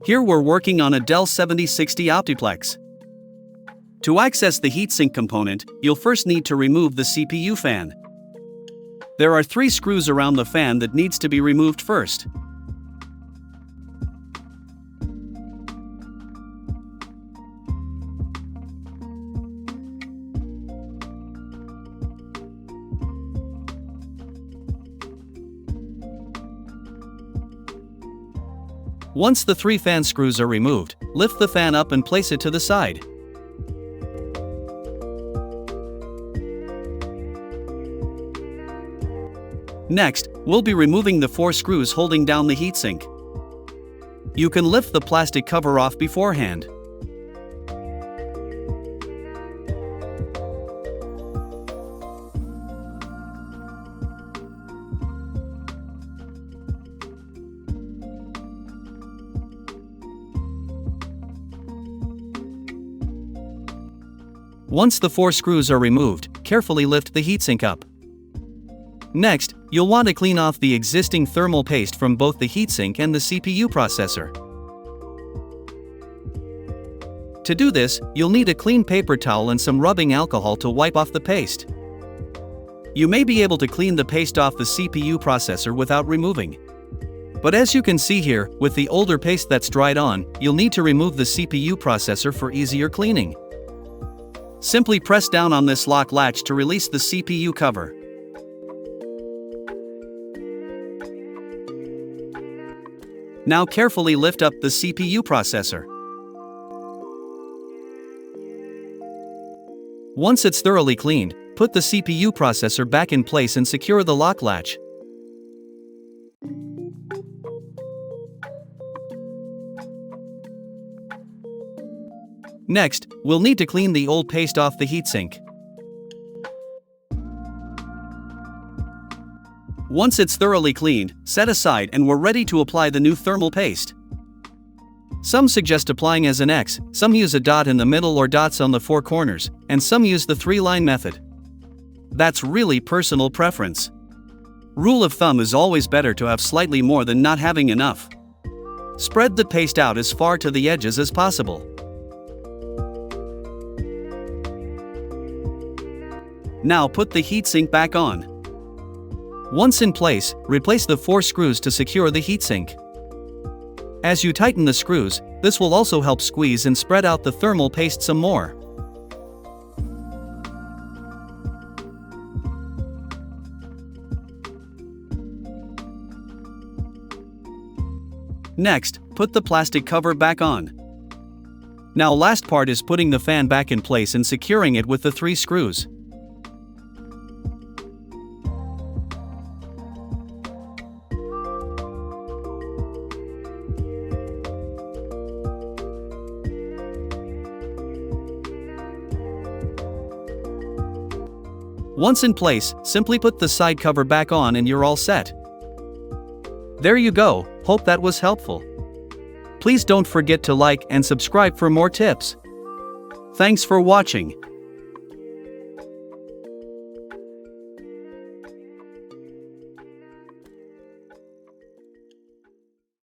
Here we're working on a Dell 7060 OptiPlex. To access the heatsink component, you'll first need to remove the CPU fan. There are 3 screws around the fan that needs to be removed first. Once the 3 fan screws are removed, lift the fan up and place it to the side. Next, we'll be removing the 4 screws holding down the heatsink. You can lift the plastic cover off beforehand. Once the 4 screws are removed, carefully lift the heatsink up. Next, you'll want to clean off the existing thermal paste from both the heatsink and the CPU processor. To do this, you'll need a clean paper towel and some rubbing alcohol to wipe off the paste. You may be able to clean the paste off the CPU processor without removing. But as you can see here, with the older paste that's dried on, you'll need to remove the CPU processor for easier cleaning. Simply press down on this lock latch to release the CPU cover. Now carefully lift up the CPU processor. Once it's thoroughly cleaned, put the CPU processor back in place and secure the lock latch. Next, we'll need to clean the old paste off the heatsink. Once it's thoroughly cleaned, set aside and we're ready to apply the new thermal paste. Some suggest applying as an X, some use a dot in the middle or dots on the 4 corners, and some use the 3-line method. That's really personal preference. Rule of thumb is always better to have slightly more than not having enough. Spread the paste out as far to the edges as possible. Now put the heatsink back on. Once in place, replace the 4 screws to secure the heatsink. As you tighten the screws, this will also help squeeze and spread out the thermal paste some more. Next, put the plastic cover back on. Now last part is putting the fan back in place and securing it with the 3 screws. Once in place, simply put the side cover back on and you're all set. There you go, hope that was helpful. Please don't forget to like and subscribe for more tips. Thanks for watching.